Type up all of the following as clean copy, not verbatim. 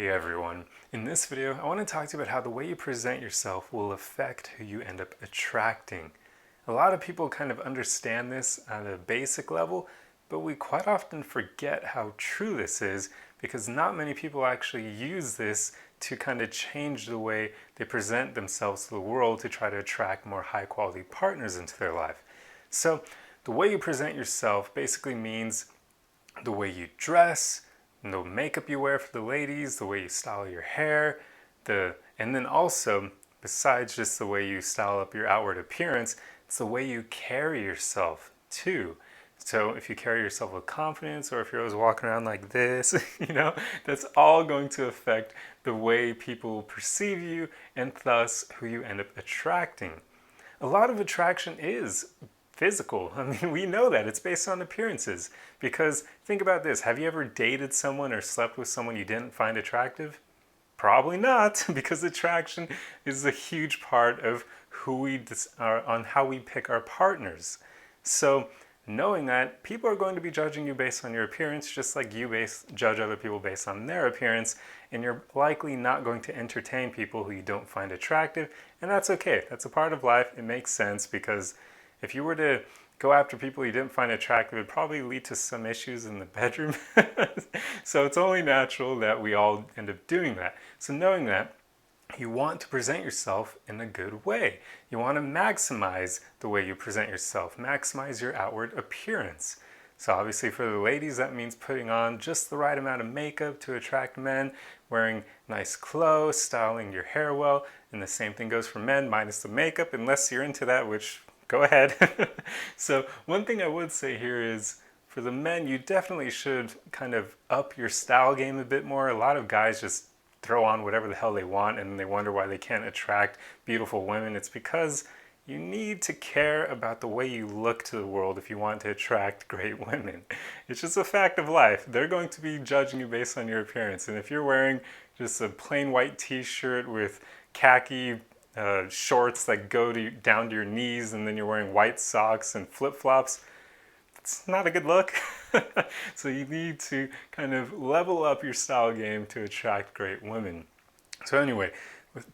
Hey everyone, in this video I want to talk to you about how the way you present yourself will affect who you end up attracting. A lot of people kind of understand this at a basic level, but we quite often forget how true this is because not many people actually use this to kind of change the way they present themselves to the world to try to attract more high quality partners into their life. So the way you present yourself basically means the way you dress, the makeup you wear for the ladies, the way you style your hair, and then also, besides just the way you style up your outward appearance, it's the way you carry yourself too. So if you carry yourself with confidence, or if you're always walking around like this, that's all going to affect the way people perceive you and thus who you end up attracting. A lot of attraction is physical. I mean, we know that. It's based on appearances. Because think about this. Have you ever dated someone or slept with someone you didn't find attractive? Probably not, because attraction is a huge part of who we are, on how we pick our partners. So knowing that, people are going to be judging you based on your appearance, just like you judge other people based on their appearance, and you're likely not going to entertain people who you don't find attractive, and that's okay. That's a part of life. It makes sense because if you were to go after people you didn't find attractive, it would probably lead to some issues in the bedroom. So it's only natural that we all end up doing that. So knowing that, you want to present yourself in a good way. You want to maximize the way you present yourself, maximize your outward appearance. So obviously for the ladies, that means putting on just the right amount of makeup to attract men, wearing nice clothes, styling your hair well, and the same thing goes for men, minus the makeup, unless you're into that, which go ahead. So one thing I would say here is for the men, you definitely should kind of up your style game a bit more. A lot of guys just throw on whatever the hell they want and they wonder why they can't attract beautiful women. It's because you need to care about the way you look to the world if you want to attract great women. It's just a fact of life. They're going to be judging you based on your appearance. And if you're wearing just a plain white t-shirt with khaki shorts that go down to your knees, and then you're wearing white socks and flip-flops, it's not a good look. So you need to kind of level up your style game to attract great women. So anyway,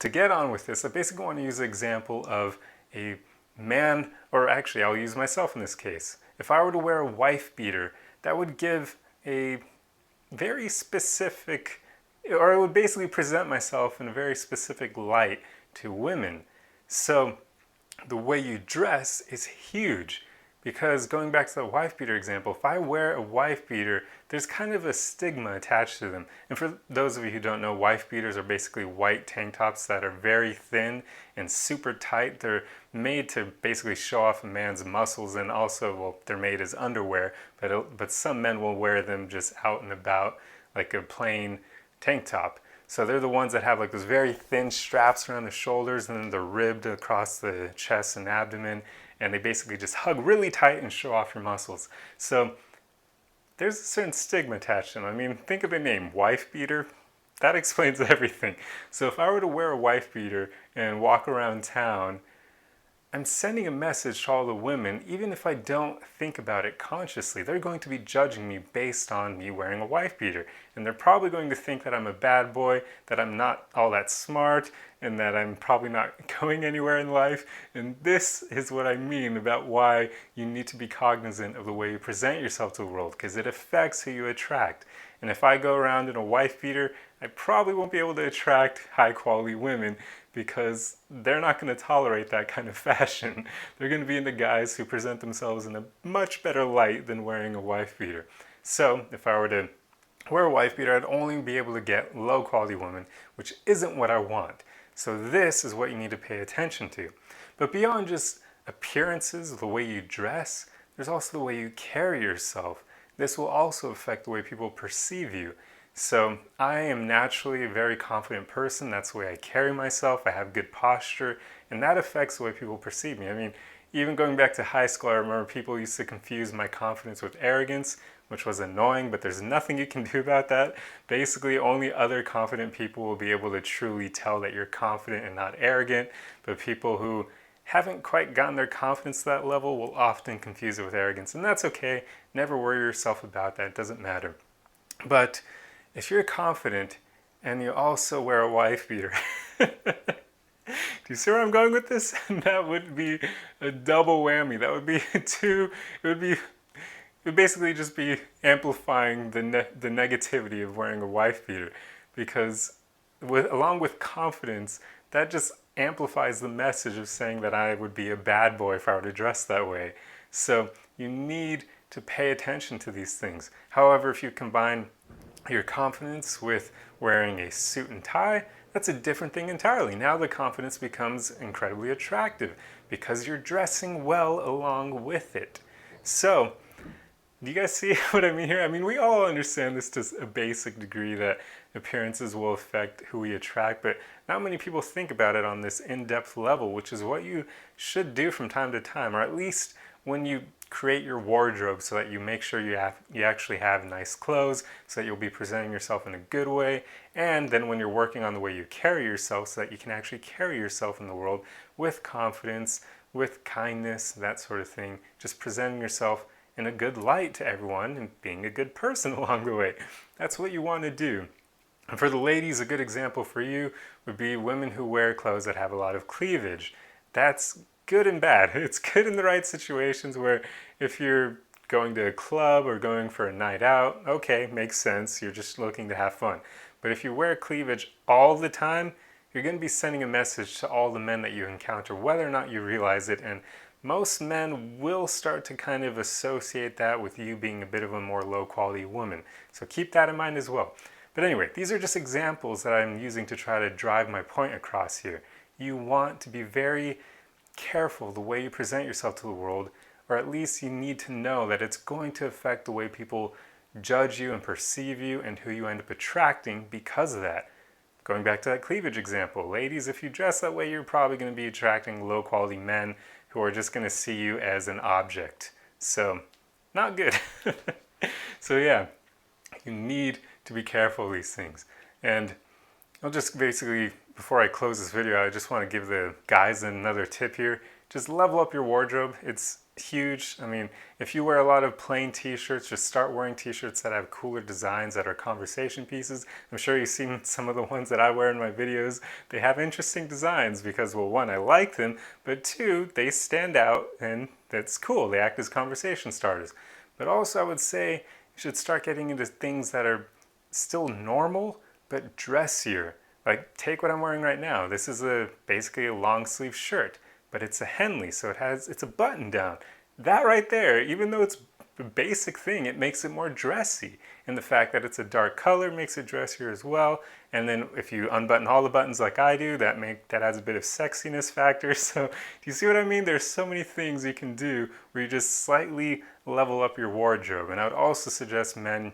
to get on with this, I basically want to use an example of a man, or actually I'll use myself in this case. If I were to wear a wife beater, that would give a very specific, or it would basically present myself in a very specific light to women. So the way you dress is huge. Because going back to the wife beater example, if I wear a wife beater, there's kind of a stigma attached to them. And for those of you who don't know, wife beaters are basically white tank tops that are very thin and super tight. They're made to basically show off a man's muscles, and also, well, they're made as underwear, but some men will wear them just out and about like a plain tank top. So they're the ones that have like those very thin straps around the shoulders, and then they're ribbed across the chest and abdomen, and they basically just hug really tight and show off your muscles. So there's a certain stigma attached to them. I mean, think of the name, wife beater. That explains everything. So if I were to wear a wife beater and walk around town, I'm sending a message to all the women, even if I don't think about it consciously. They're going to be judging me based on me wearing a wife beater. And they're probably going to think that I'm a bad boy, that I'm not all that smart, and that I'm probably not going anywhere in life. And this is what I mean about why you need to be cognizant of the way you present yourself to the world, because it affects who you attract. And if I go around in a wife beater, I probably won't be able to attract high quality women because they're not going to tolerate that kind of fashion. They're going to be into guys who present themselves in a much better light than wearing a wife beater. So if I were to wear a wife beater, I'd only be able to get low quality women, which isn't what I want. So this is what you need to pay attention to. But beyond just appearances, the way you dress, there's also the way you carry yourself. This will also affect the way people perceive you. So I am naturally a very confident person. That's the way I carry myself. I have good posture, and that affects the way people perceive me. I mean, even going back to high school, I remember people used to confuse my confidence with arrogance, which was annoying, but there's nothing you can do about that. Basically, only other confident people will be able to truly tell that you're confident and not arrogant, but people who haven't quite gotten their confidence to that level will often confuse it with arrogance, and that's okay. Never worry yourself about that. It doesn't matter. But if you're confident and you also wear a wife beater. Do you see where I'm going with this? That would be a double whammy. That would be two. It would basically just be amplifying the negativity of wearing a wife beater, because along with confidence, that just amplifies the message of saying that I would be a bad boy if I were to dress that way. So you need to pay attention to these things. However, if you combine your confidence with wearing a suit and tie, that's a different thing entirely. Now the confidence becomes incredibly attractive because you're dressing well along with it. So, do you guys see what I mean here? I mean, we all understand this to a basic degree, that appearances will affect who we attract, but not many people think about it on this in-depth level, which is what you should do from time to time, or at least when you create your wardrobe, so that you make sure you actually have nice clothes, so that you'll be presenting yourself in a good way, and then when you're working on the way you carry yourself, so that you can actually carry yourself in the world with confidence, with kindness, that sort of thing, just presenting yourself in a good light to everyone and being a good person along the way. That's what you want to do. And for the ladies, a good example for you would be women who wear clothes that have a lot of cleavage. That's good and bad. It's good in the right situations, where if you're going to a club or going for a night out, okay, makes sense. You're just looking to have fun. But if you wear cleavage all the time, you're going to be sending a message to all the men that you encounter, whether or not you realize it. And most men will start to kind of associate that with you being a bit of a more low quality woman. So keep that in mind as well. But anyway, these are just examples that I'm using to try to drive my point across here. You want to be very careful the way you present yourself to the world, or at least you need to know that it's going to affect the way people judge you and perceive you and who you end up attracting because of that. Going back to that cleavage example, ladies, if you dress that way, you're probably going to be attracting low quality men who are just going to see you as an object. So, not good. So yeah, you need to be careful of these things. And I'll just basically, before I close this video, I just want to give the guys another tip here. Just level up your wardrobe. It's huge. I mean, if you wear a lot of plain t-shirts, just start wearing t-shirts that have cooler designs, that are conversation pieces. I'm sure you've seen some of the ones that I wear in my videos. They have interesting designs because, well, one, I like them, but two, they stand out and that's cool. They act as conversation starters. But also I would say you should start getting into things that are still normal, but dressier. Like, take what I'm wearing right now. This is basically a long sleeve shirt, but it's a Henley, so it's a button down. That right there, even though it's a basic thing, it makes it more dressy. And the fact that it's a dark color makes it dressier as well. And then if you unbutton all the buttons like I do, that adds a bit of sexiness factor. So do you see what I mean? There's so many things you can do where you just slightly level up your wardrobe. And I would also suggest men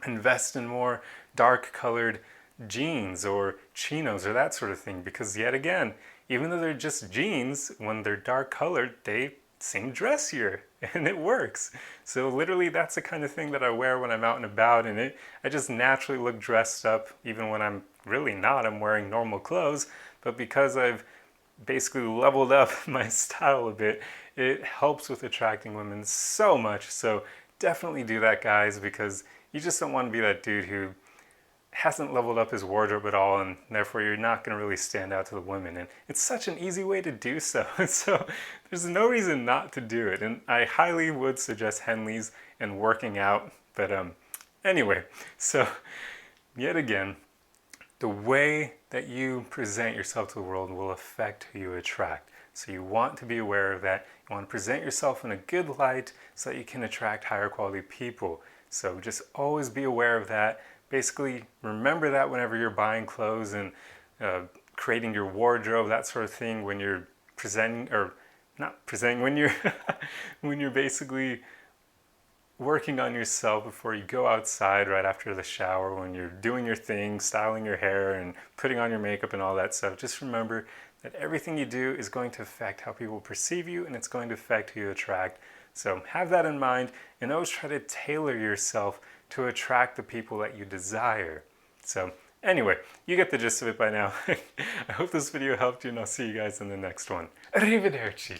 invest in more dark colored jeans or chinos or that sort of thing, because yet again, even though they're just jeans, when they're dark colored, they seem dressier and it works. So literally that's the kind of thing that I wear when I'm out and about, and I just naturally look dressed up even when I'm really not. I'm wearing normal clothes, but because I've basically leveled up my style a bit, it helps with attracting women so much. So definitely do that, guys, because you just don't want to be that dude who hasn't leveled up his wardrobe at all, and therefore you're not going to really stand out to the women. And it's such an easy way to do so. So there's no reason not to do it. And I highly would suggest Henleys and working out. But anyway, so yet again, the way that you present yourself to the world will affect who you attract. So you want to be aware of that. You want to present yourself in a good light so that you can attract higher quality people. So just always be aware of that. Basically, remember that whenever you're buying clothes and creating your wardrobe, that sort of thing, when you're presenting, or not presenting, when you're when you're basically working on yourself before you go outside right after the shower, when you're doing your thing, styling your hair and putting on your makeup and all that stuff. Just remember that everything you do is going to affect how people perceive you, and it's going to affect who you attract. So have that in mind, and always try to tailor yourself to attract the people that you desire. So anyway, you get the gist of it by now. I hope this video helped you, and I'll see you guys in the next one. Arrivederci.